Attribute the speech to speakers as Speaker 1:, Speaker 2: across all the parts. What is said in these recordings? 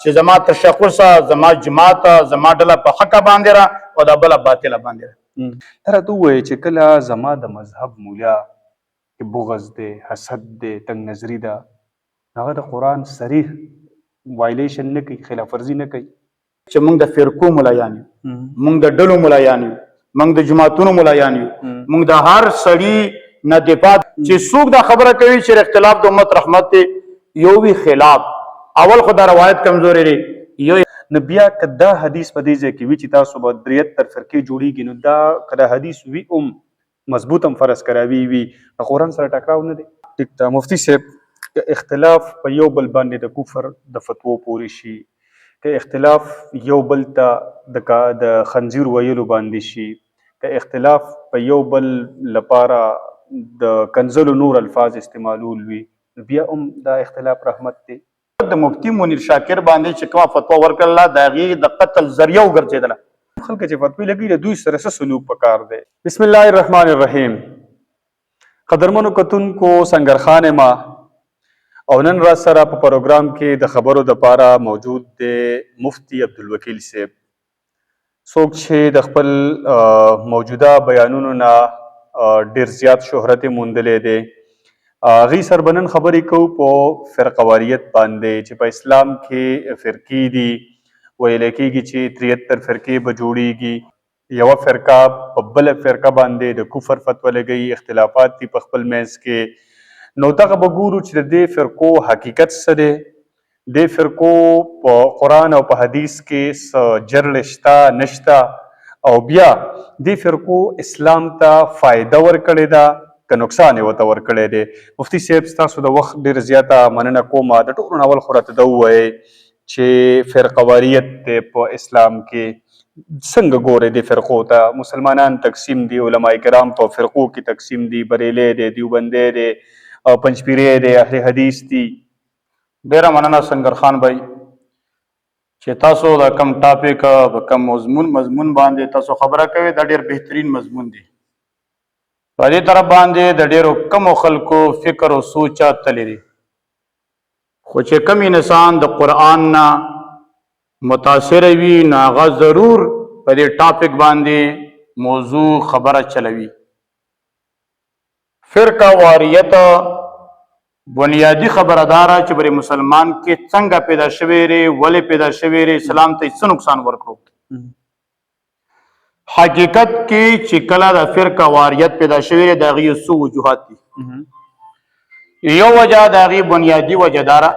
Speaker 1: چې زما تشخص زما جماعت زما ډله په حق باندې را او دا بل باطل باندې را.
Speaker 2: تر ته وایي چې کله زما د مذهب مولا کې بغض دی، حسد دی، تنگ نظری ده، هغه د قرآن صریح وایلیشن نه کوي، خلاف ورزي نه کوي،
Speaker 1: چې موږ د فرقو ملایان یو، موږ د ډلو ملایان یو، موږ د جماعتونو ملایان یو، موږ د هر سړي نه دفاع چې څوک دا خبره کوي چې اختلاف د امت رحمت دی یو وی خلاف اول خو دا روایت کمزوري لري یو
Speaker 2: نو بیا که دا حدیث په دې ځای کې وي چې تاسو به 73 فرقې جوړیږي نو دا که دا حدیث وي مضبوط هم فرض کراوي وي د قرآن سره ټکراو نه دی. ټیک ده مفتي صاحب، که اختلاف په یو بل باندې د کفر د فتوو پورې شي، که اختلاف یو بل ته د خنزیر ویلو باندې شي، که اختلاف په یو بل لپاره د کنزلو نور الفاظ استعمالول وي، بیا هم دا اختلاف رحمت دی.
Speaker 1: د مفتی منیر شاکر باندې چې کومه فتوا ورکړله د هغې د قتل ذریعه وګرځېدله.
Speaker 2: خلک چې فتوی لګي د دوی سره څه سلوک پکار دی. بسم الله الرحمن الرحیم. قدرمنو کتونکو سنگرخان ما او نن را سره په پروګرام کې د خبرو دپاره موجود دی مفتی عبدالوکیل صاحب، څوک چې د خپل موجوده بیانونو نه ډیر زیات شهرت موندلی دی. هغې سره به نن خبرې کوو په فرقواریت باندې چې په اسلام کې فرقې دي، ویلی کېږي چې 73 فرقې به جوړیږي، یوه فرقه په بله فرقه باندې د کفر فتوه لګوي، اختلافات دي په خپل منځ کې. نو دغه به ګورو چې د دې فرقو حقیقت څه دی، دې فرقو په قرآن او په حدیث کې څه جرل شته نشته، او بیا دې فرقو اسلام ته فایده ورکړې ده که نقصان یې ورته ورکړی دی. مفتي صاحب ستاسو د وخت ډېر زیاته مننه کومه. د ټولو نه اول خو راته دا ووایئ چې فرقواریت دی په اسلام کې څنګه ګورئ دې فرقو ته؟ مسلمانان تقسیم دي، علماء کرام په فرقو کې تقسیم دي، بریلی دی، دیوبندی دی، پنجپیری دی، اهل حدیث دي.
Speaker 1: ډېره مننه سنگرخان بھائی چې تاسو د کم ټاپک په کم مضمون باندې تاسو خبره کوئ. دا ډېر بهترین مضمون دی. په دې طرف باندې د ډېرو کمو خلکو فکر او سوچ تللی دی، خو چې کم انسان د قرآن نه متاثر وي نو هغه ضرور په دې ټاپک باندې موضوع خبره چلوي. فرقه واریت بنیادی خبره داره چې بری مسلمان کې څنګه پیدا شوی ری، ولې پیدا شوی ری، اسلام ته څه نقصان ورکړو. حقیقت کې چې کله د فرقه واریت پیدا شوی دی د هغې څو وجوهات دي. یو وجه د هغې بنیادي وجه داره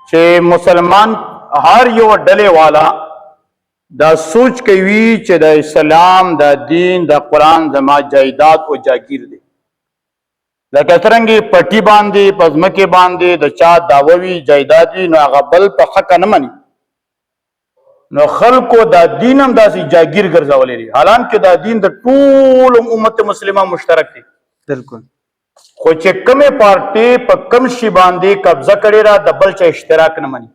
Speaker 1: چې مسلمان هر یو ډلې والا دا سوچ کوي چې د اسلام د دین د قرآن زما جایداد او جاگیر دی. لکه څرنګې پټي باندې په ځمکې باندې د چا دعوه وي جایداد وي نو هغه بل په حقه نه مني، نو خلکو دا دین هم داسې جاگیر ګرځولی دی، حالانکه دا دین د ټول امت مسلمه مشترک دی.
Speaker 2: بالکل.
Speaker 1: خو چې کمې پارټۍ په کم شي باندې قبضه کړې ده د بل چا اشتراک نه مني،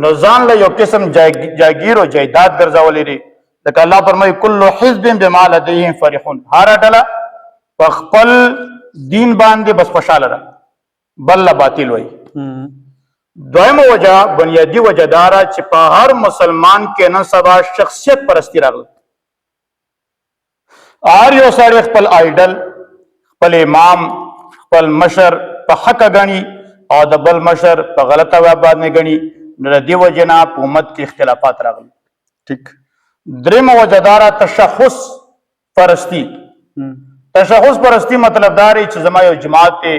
Speaker 1: نو ځان له یو قسم جاگیر او جایداد ګرځولی دی. لکه الله فرمایي کل حزب بما لدیهم فرحون، هره ډله په خپل دین باندې بس خوشحاله ده، بل له باطل وایي. دویمه وجه بنیادی وجه داره چې په هر مسلمان کې نن سبا شخصیت پرستی راغله. هر یو سړی خپل آیډل، خپل امام، خپل مشر په حق غني او د بل مشر په غلطه باندې غني، نو د دې وجه نه په امت کې اختلافات راغلي.
Speaker 2: ټیک.
Speaker 1: درېیمه وجه داره تشخص پرستی. تشخص پرستی مطلب دا دی چې زما یو جماعت دی،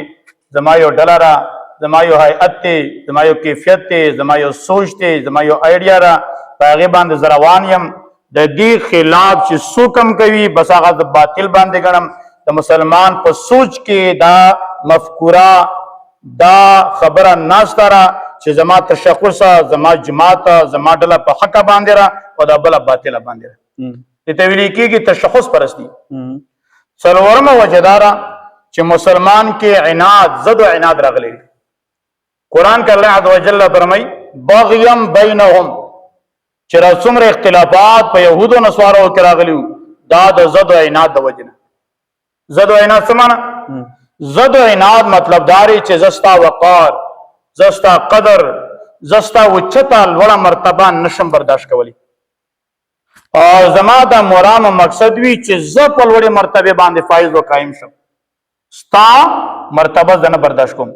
Speaker 1: زما یو ډله را، زما یو حیات دی، زما یو کیفیت دی، زما یو سوچ دی، زما یو آیډیا را، په هغې باندې زه روان یم. د دې خلاف چې څوک هم کوي بس هغه د باطل باندې ګڼم. د مسلمان په سوچ کې دا مفکوره، دا خبره ناسته را چې زما تشخص، زما جماعت، زما ډله په حقه باندې را او دا بله باطله باندې را. دې ته ویل کېږي تشخص پرستی. څلورمه وجه دا ده چې مسلمان کې عناد، ضد و عناد راغلی. قرآن کې الله عز وجل فرمایي بغیم بینهم، چې را څومره اختلافات په یهودو نصارو کې راغلي دا د ضد و عناد د وجې نه. ضد و عناد څه معنی؟ ضد و عناد مطلب دا دی چې زه ستا وقار، زه ستا قدر، زستا اوچتا لوړه مرتبه نشم برداشت کولی او زما دا مرام مقصد وی چې زه په لوړې مرتبه باندې فایز و قائم شم ستا مرتبه زنه برداشت کوم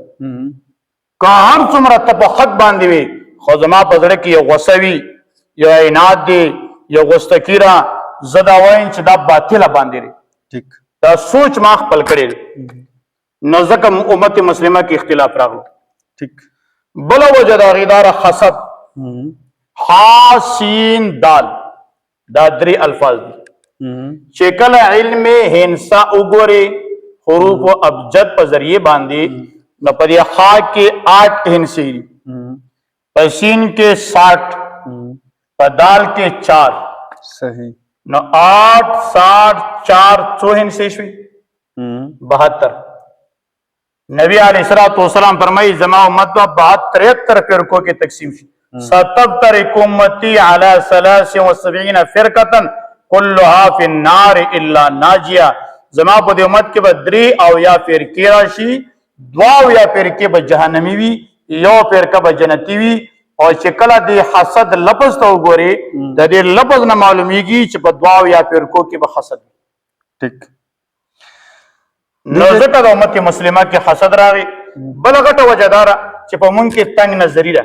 Speaker 1: که هر څومره ته په حق باندې وي خو زما په زړه کې یو غوسه وي یو عناد دی یو غوستکیره زه دا وایم چې دا باطله باندې دی
Speaker 2: ٹھیک
Speaker 1: دا سوچ ما خپل کړی نو ځکه امت مسلمه کې اختلاف راغلو
Speaker 2: ٹھیک
Speaker 1: بل وجه د غیدار حسد ح سین دال دا درې الفاظ دي چې کله علم هنسا وګوري حروف او ابجد په ذریعے باندې نو په دې ح کې 8 هنسي دي په سین کې 60 په دال کې 4
Speaker 2: صحیح
Speaker 1: نو 8 60 4 څو هنسي شوي 72 نبی علیہ الصلوۃ والسلام فرمائی زما امت 72 73 فرقوں کے تقسیم شي ستفترق امتی علی 73 فرقه كلها في النار الا ناجیہ زما په دې امت کې به 3 او یا فرقې راشي 2 او یا فرقې به جهنمی وي یو فرقه به جنتی وي او چې کله د حسد لفظ ته وګوري د دې لفظ نه معلومیږي چې په 2 او یا فرقو کې به حسد
Speaker 2: ٹھیک
Speaker 1: نو ځکه د امت مسلمه کې حسد راغی بل غټه وجداره چې په مونږ کې تنگ نظری ده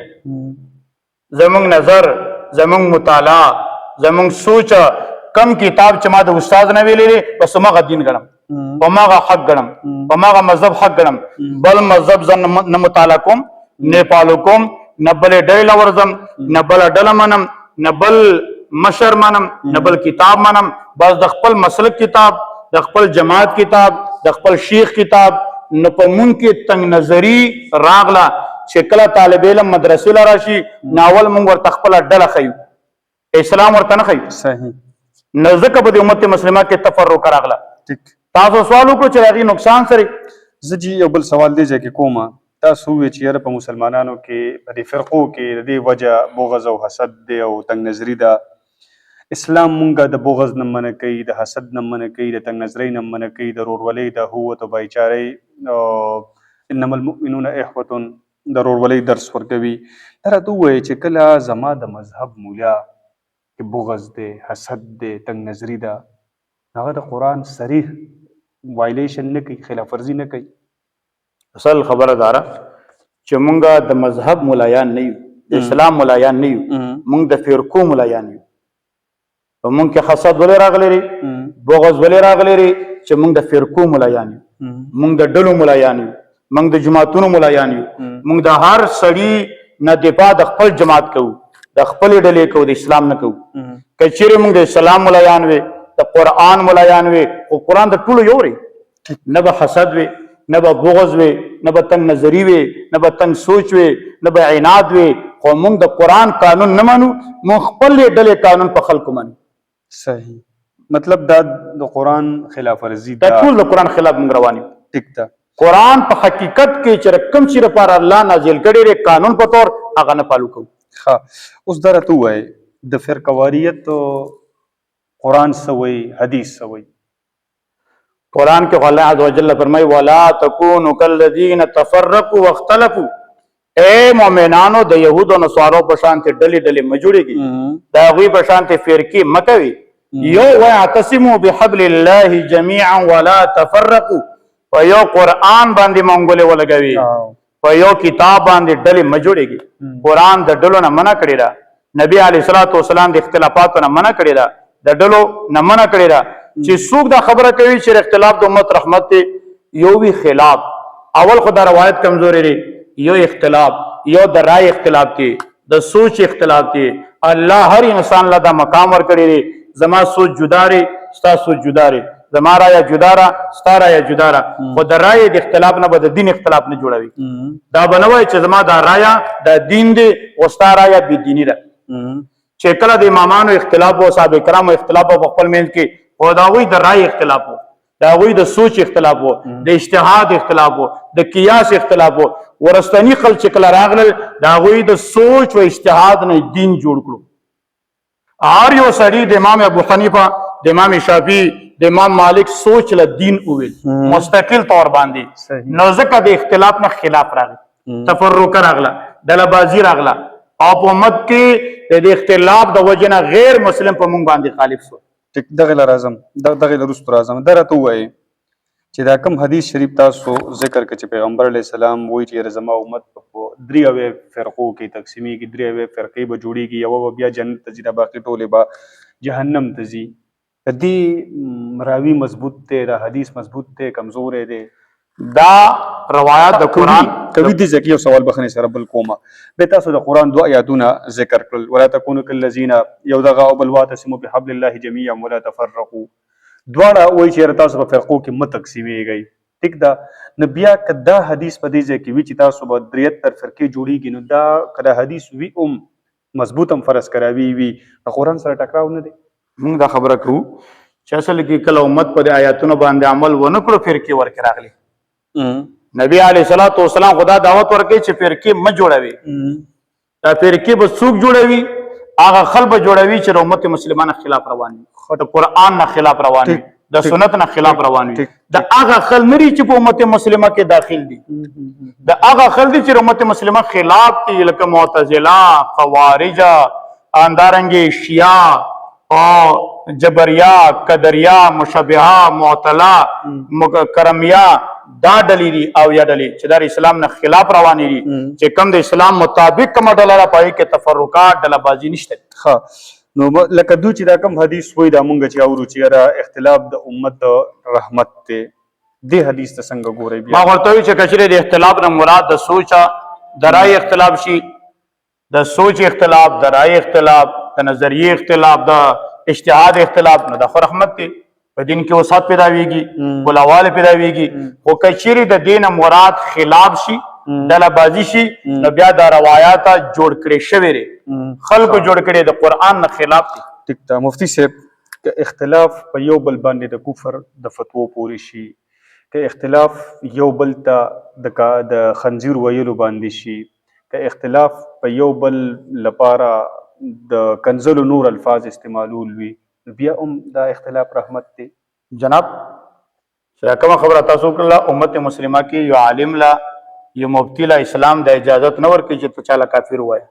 Speaker 1: زمونږ نظر زمونږ مطالعه زمونږ سوچ کم کتاب چې ما د استاد نه ویلې بس ماغه دین ګڼم په ماغه حق ګڼم په ماغه مذهب حق ګڼم بل مذهب زن نه مطالعه کوم نه پالو کوم نه بل ډیل ورزم نه بل ډل منم نه بل مشر منم نه بل کتاب منم بس د خپل مسلک کتاب د خپل جماعت کتاب د خپل شیخ کتاب نو په مونږ کې تنگ نظری راغله چې کله طالب علم مدرسې لا راشي ناول مونږ ورته خپل ډله خیو اسلام ورته نه خیو
Speaker 2: صحیح
Speaker 1: نو ځکه په دې امت مسلمه کې تفرق راغله
Speaker 2: ٹھیک
Speaker 1: تاسو سوال وکړو چې هغه نقصان سره
Speaker 2: زه جی یو بل سوال دی چې کومه تاسو وی چې یاره په مسلمانانو کې په دې فرقو کې د دې وجه بغض او حسد دی او تنگ نظری ده اسلام مونږه د بغض نه منع کوي د حسد نه منع کوي د تنگ نظری نه منع کوي د رورولۍ د هوت او بایچارۍ انما المؤمنون اخوة د رورولۍ درس ورکوي دا راته ووایي چې کله زما د مذهب مولا کې بغض دی حسد دی تنگ نظری ده هغه د قرآن صریح وایلیشن نه کوي خلاف ورزي نه کوي
Speaker 1: اصل خبره داره چې مونږه د مذهب ملایان نه یو د اسلام ملایان نه یو مونږ د فرقو ملایان یو په مونږ کې حسد ولې راغلی ری بغض ولې راغلی ری چې مونږ د فرقو ملایان یو مونږ د ډلو ملایان یو مونږ د جماعتونو ملایان یو مونږ د هر سړي نه دفاع د خپل جماعت کوو د خپل ډلې کوو د اسلام نه کوو که چیرې مونږ د اسلام ملایان وي د قرآن ملایان وي او قرآن د ټولو یو ری نه به حسد وي نه به بغض وي نه به تنگ نظری وي نه به تنگ سوچ وي نه به عناد وي خو مونږ د قرآن قانون نه منو مونږ خپل ډلې قانون په خلکو منو
Speaker 2: صحیح مطلب دا د قرآن خلاف ورزي
Speaker 1: دا ټول د قرآن خلاف مونږ روان یو
Speaker 2: ټیک ده
Speaker 1: قرآن په حقیقت کې چې کوم چیز لپاره الله نازل کړی دی قانون په تور هغه نه پالو کوو
Speaker 2: ښه اوس دا راته ووایي د فرقواریت قرآن څه وایي حدیث څه وایي
Speaker 1: قرآن کې الله عز وجل فرمایي ولا تکونوا کالذین تفرقوا واختلفوا اے مؤمنانو د یهودو نصارو په شان ته ډلې ډلې مه جوړېږي د هغوی په شان ته فرقې مه کوي یو واعتصموا بحبل الله جميعا ولا تفرقوا په یو قرآن باندې منګولې ولګوي په یو کتاب باندې ډلې مه جوړېږي قرآن د ډلو نه منع کړې ده نبی علیه الصلاۃ والسلام د اختلافاتو نه منع کړې ده د ډلو نه منع کړې ده چې څوک دا خبره کوي چې اختلاف د امت رحمت دی یو وی خلاف اول خدا روایت کمزوري دی یو اختلاف یو د رائے اختلاف دی د سوچ اختلاف دی الله هر انسان له دا مقام ورکړي دی زما سوچ جدا ری ستا سوچ جدا ری زما رائے جدا را ستا رائے جدا را خو د رائے د اختلاف نه به د دین اختلاف نه جوړوي دا بنوي چې زما دا رائے د دین دی او ستا رائے بی دینی ده چې کله د امامانو اختلاف او صحابه کرامو اختلاف په خپل منځ کې او دا وی د رائے اختلاف وو دا وی د سوچ اختلاف وو د اجتهاد اختلاف وو د قیاس اختلاف وو ورستنی خلک چې کله راغلل دا وی د سوچ او اجتهاد نه دین جوړ کړو هر یو سړي د امام ابو حنیفه د امام شافعي د امام مالک سوچ له دین وویل مستقل طور باندې نو ځکه د اختلاف نه خلاف راغی تفرق راغله ډله بازی راغله او په امت کې د اختلاف د وجه نه غیر مسلم په مونږ باندې خالف شو.
Speaker 2: ټیک دغه لرازم دغه لرستو راځم دا راته وایي چې دا کوم حدیث شریف تاسو ذکر کړ چې پیغمبر علیه السلام وایي چې زما امت په 3 فرقو کې تقسیمیږي 3 فرقې به جوړیږي یوه به بیا جنت ته ځي دا باقي ټولې به جهنم ته ځي. د دې راوي مضبوط دی دا حدیث مضبوط دی کمزوری دی؟
Speaker 1: دا روایت د قرآن
Speaker 2: کوي دې ځکه یو سوال بخنه سره بل کومه به تاسو د قرآن 2 آیاتونه ذکر کړل ولا تکونوا کالذین یو دغه او بل واعتصموا بحبل الله جميعا ولا تفرقوا دواړه وایي چې تاسو په فرقو کې مه تقسیمیږئ. ټیک ده نو بیا که دا حدیث په دې ځای کې وي چې تاسو به 73 فرقې جوړیږي نو دا که دا حدیث وي مضبوط هم فرض کراوي وي د قرآن سره ټکراو نه دی؟
Speaker 1: موږ دا خبره کوو چې اصل کې کله امت په آیاتونو باندې عمل ونه کړو فرقې ورکې راغلي. نبی علیه الصلاۃ والسلام خدا دعوت ورکړي چې فرقې مه جوړوي. دا فرقې به څوک جوړوي؟ هغه خلک به جوړوي چې د امت مسلمانو خلاف روان وي، د قرآن نه خلاف روان وي، د سنت نه خلاف روان وي. د هغه خلک نه چې په امت مسلمه کې داخل دي، د هغه خلک دي چې امت مسلمه خلاف دي لکه معتزله، خوارج، اندارنګ شیعه او جبریا، قدریا، مشبهه، معطله، کرمیا، دا ډلې دي او یا ډلې چې د اسلام نه خلاف روانې دي چې کوم د اسلام مطابق کومه ډله را پای کې تفرقات ډله بازی نشته.
Speaker 2: ښه نو لکه دوی چې دا کوم حدیث وایي دا مونږ چې اورو چې دا اختلاف د امت رحمت دی دې حدیث ته څنګه ګورئ؟
Speaker 1: ما ورته وایي چې کچرې د اختلاف نه مراد د سوچ د رای اختلاف شي، د سوچ اختلاف، د رای اختلاف، د نظریې اختلاف، د اجتهاد اختلاف نه د خو رحمت دی په دین کې وسعت پیداویږي، بلاواله پیداویږي. خو کچېرې د دین مراد خلاف شي ډله بازی شي نو بیا دا روایات جوړ کړي شوي دي خلکو جوړ کړي د قرآن نه خلاف دي.
Speaker 2: ټیک ده مفتی صاحب که اختلاف په یو بل باندې د کفر د فتوو پورې شي، که اختلاف یو بل ته د خنزیر ویلو باندې شي، که اختلاف په یو بل لپاره د کنزلو نور الفاظ استعمالول وي بیا هم دا اختلاف رحمت دی؟
Speaker 1: جناب چې کومه خبره تاسو کړله امت مسلمه کې یو عالم لا یو مفتی لا اسلام د اجازت نه ورکوي چې ته چاله کافر ووایې.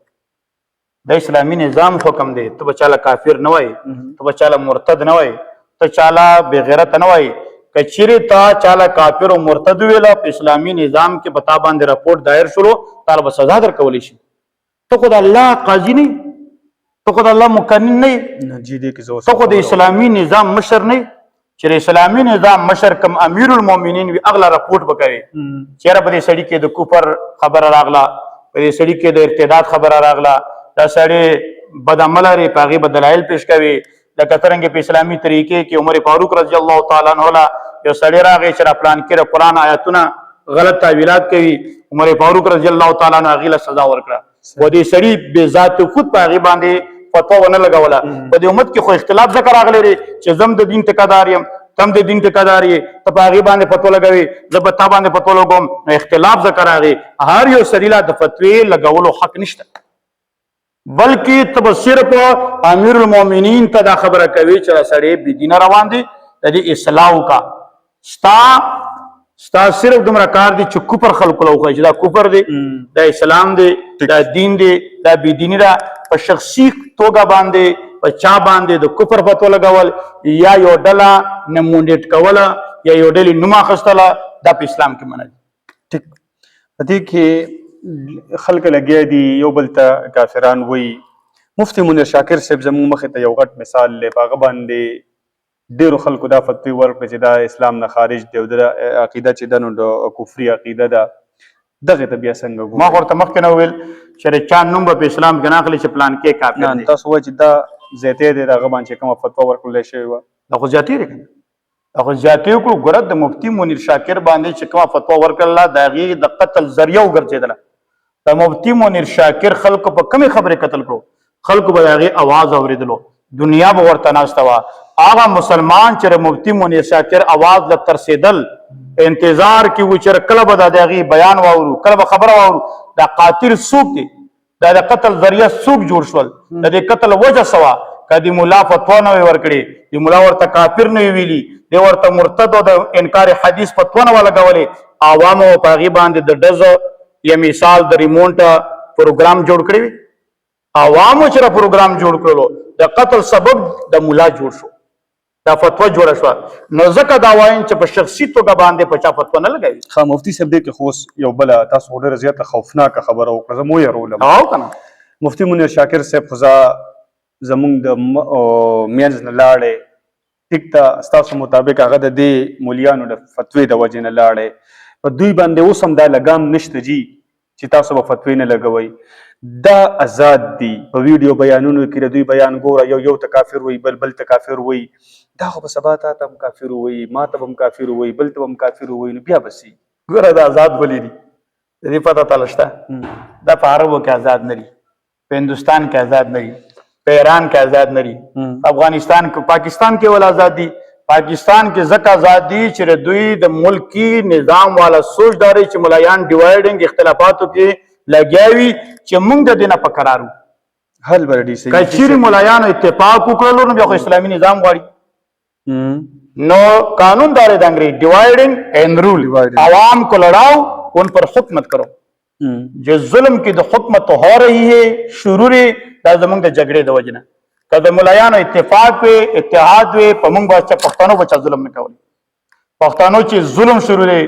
Speaker 1: د اسلامي نظام حکم دی ته به چاله کافر نه وایې، ته به چاله مرتد نه وایې، ته چاله بېغیرته نه وایې. که چیرې تا چاله کافر او مرتد وویله په اسلامي نظام کې به تا باندې رپورټ دایر شولو تاله به سزا درکولی شي. ته خو د الله قاضي نه یې، ته خو د الله مقنن نه یې، ته خو د اسلامي نظام مشر نه یې چې د اسلامي نظام مشر کم امیر المؤمنین وي اغلا رپورټ به کوي چېرې په دې سړي کې د کفر خبره راغله، په دې سړي کې د ارتداد خبره راغله، دا سړی بد عمله دی په هغې به دلایل پیش کوي. لکه څرنګه په اسلامي طریقې کې عمر فاروق رضی الله تعالی عنه له یو سړی راغی چې را پلان کې د قرآن آیاتونه غلط تعویلات کوي، عمر فاروق رضی الله تعالی عنه هغې له سزا ورکړه. و دې سړي بې ذات خود په هغې باندې فتوا ونه لګوله. په دې امت کې خو اختلاف ځکه راغلی دی چې زم د دین ټیکهدار یم، تم د دین ټیکهدار یې، ته په هغې باندې فتوا لګوې، زه به تا باندې فتوا لګوم. نو اختلاف ځکه راغی. هر یو سړي لا د فتوې لګولو حق نشته، بلکې ته به صرف امیر المؤمنین ته دا خبره کوي چې دا سړی بې دینه روان دی، د دې اصلاح وکړه. ستا صرف دومره کار دی چې کفر خلکو له وښایي چې دا کفر دی، دا اسلام دی، دا دین دی، دا بېدیني ده. په شخصي توګه باندې په چا باندې د کفر فتوا لګول یا یو ډله نمونډیټ کوله یا یو ډلې نوم اخیستله دا په اسلام کې منع دي.
Speaker 2: ټیک په دې کې خلک لګیا دي یو بل ته کافران وایي. مفتی منیر شاکر صاحب زموږ مخې ته یو غټ مثال دی، په هغه باندې ډېرو خلکو دا فتوی ورکړه چې دا اسلام نه خارج دی او د عقیده چې ده نو د کفري عقیده ده. دغې ته بیا څنګه ګورئ؟
Speaker 1: ما ورته مخکې نه وویل چې د چا نوم به په اسلام کې نه اخلي چې پلان کې کافر دی.
Speaker 2: تاسو وایئ چې دا زیاتی دی د هغه باندې چې کومه فتوا ورکړلی شوې وه
Speaker 1: دا خو زیاتې دی که نه؟ دا خو زیاتې وکړو. ګوره د مفتي منیر شاکر باندې چې کومه فتوا ورکړله د هغې د قتل ذریعه وګرځېدله. د مفتي منیر شاکر خلکو په کومې خبرې قتل کړو؟ خلکو به د هغې اواز اورېدلو، دنیا به ورته ناسته وه. هغه مسلمان چې د مفتي منیر شاکر اواز له ترسېدل انتظار کې و چې کله به د هغې بیان واورو، کله به خبره واورو دا قاتل څوک دی، دا د قتل ذریعه څوک جوړ شول، د دې قتل وجه څه وه. که د ملا فتوا نه وی ورکړې، د ملا ورته کافر نه وي ویلي، دی ورته مرتد او د انکار حدیث فتوا نه وه لګولې، عوامو په هغې باندې د ډزو یا مثال د ریمونټ پروګرام جوړ کړی وي عوامو چې را پروګرام جوړ کړلو د قتل سبب د مولا جوړ شو دا فتوا جوړه شوه نو ځکه دا وایم چې په شخصي توګه باندې په چا فتوا نه لګوي
Speaker 2: ښه مفتي صاحب دې کې خو اوس یو بله تاسو ډېره زیاته خوفناکه خبره وکړه زه مو ویرولم
Speaker 1: او که نه
Speaker 2: مفتي منیر شاکر صاحب خو زمونږ د منځ نه لاړې ټیک ته ستاسو مطابق هغه د دې مولیانو د فتوې د وجې نه لاړې په دوی باندې اوس هم دا لګام نشته جي چې تاسو به فتوې نه لګوئ دا آزاد دي په ویډیو بیانونو کې د دوی بیان ګوره یو ته کافر وایي بل ته کافر وایي دا خو به سبا تا ته هم کافر وایي ما ته به هم کافر وایي بل ته به هم کافر وایي نو بیا به سي
Speaker 1: ګوره دا آزاد ولې دي د دې پته تاله شته دا په عربو کې آزاد نه دي په هندوستان کې آزاد نه دي په ایران کې آزاد نه دي افغانستان کې پاکستان کې ول آزاد دي پاکستان کې ځکه آزاد دي چې دوی د ملکی نظام والا سوچ داري چې ملایان ډیوایډینګ اختلافاتو کې لګیاوي چې موږ د دینه په قرارو
Speaker 2: حل ورډي سي
Speaker 1: کچيري ملایانو اتفاق وکړلو نو بیا خو اسلامي نظام غواړي نو قانون دار د انګریز ډیوایډینګ اینڈ رول عوام کو لڑاؤ ان پر حکمت کرو جو ظلم کی د حکمت ہو رہی ہے شروع دا زمونږ د جګړې د وجنه که د ملایانو اتفاق وي اتحاد وي په موږ باندې پښتنو بچا ظلم نه کوي پښتنو چې ظلم شروع دی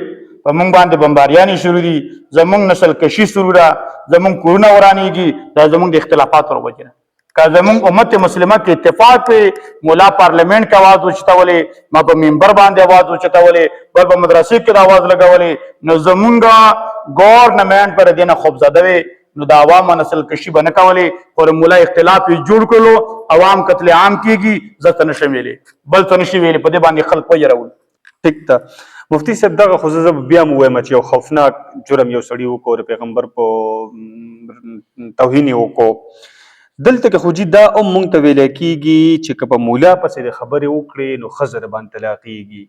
Speaker 1: په موږ باندې بمباریانی شروع دي زمونږ نسل کشي شروع ده زمونږ کورونه ورانیږي دا زمونږ د اختلافات ور وجنه که زمونږ امت مسلمه کې اتفاق وي مولا پارلیمنت کې आवाज وچتولې ما په منبر باندې आवाज وچتولې بل په مدرسې کې د आवाज لګولې نو زمونږ گورنمنت پر دینه خوب زده وي نو د عوام نسل کشي بنه کولې پر مولا اختلاف جوړ کړلو عوام قتل عام کیږي زته نشي ویلې بل څه نشي ویلې په دې باندې خلک وجرول
Speaker 2: ټیک ته مفتی صاحب دغه خو زه بیا مو وایم چې یو خوفناک جرم یو سړي وکړو پیغمبر په توهین یې وکړو دلته کې خو جي دا هم مونږ ته ویلی کېږي چې که په مولا پسې د خبرې وکړې نو ښځه د باندې طلاقېږي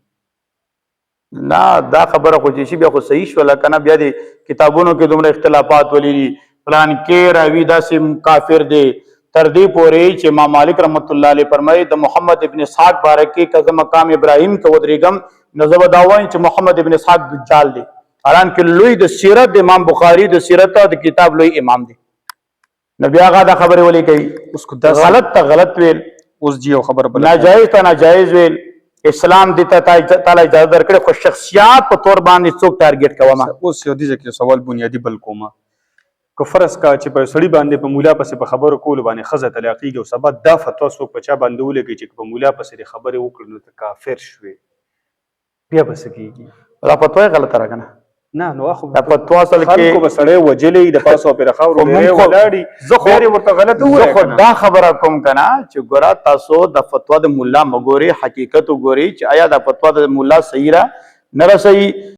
Speaker 1: نه دا خبره خو چې شي بیا خو صحیح شوله که نه بیا د کتابونو کې دومره اختلافات ولي دي پلان کې راوي داسې کافر دی تر دې پورې چې امام مالک رحمت الله علیه فرمایي د محمد ابن اسحاق باره کې که زه مقام ابراهیم کې ودرېږم نو زه به دا وایم چې محمد ابن اسحاق دجال دی حالانکه لوی د سیرت د امام بخاري د سیرت د کتاب لوی امام دی نو بیا هغه دا خبرې ولې کوي
Speaker 2: اوس
Speaker 1: غلط ته غلط ویل
Speaker 2: اوس جی یو خبره بله
Speaker 1: ناجایز ته ناجایز ویل اسلام دې ته تعالی اجازه درکړې خو شخصیات په تور باندې څوک ټارګېټ کومه
Speaker 2: اوس یو دې کې سوال بنیادي بل کومه که فرض کا چې په سړي باندې په مولا پسې په خبرو کولو باندې ښځه طلاقېږي او سبا دا فتوا څوک په چا باندې ولګي چې په مولا پسې د خبرې وکړي نو ته کافر شوې بیا به څه کېږي
Speaker 1: دا فتوا یې غلطه راکنه
Speaker 2: نه نو خو
Speaker 1: دا فتوا اصل کې
Speaker 2: خلکو به سړی وجلی د پاسو پرې خاورو ډېرې ولاړي
Speaker 1: زه خو
Speaker 2: ډېرې ورته غلط
Speaker 1: زه خو دا خبره کوم که نه چې ګوره تاسو د فتوا د ملا مګورئ حقیقت وګورئ چې آیا دا فتوا د ملا صحیح را نه را صحیح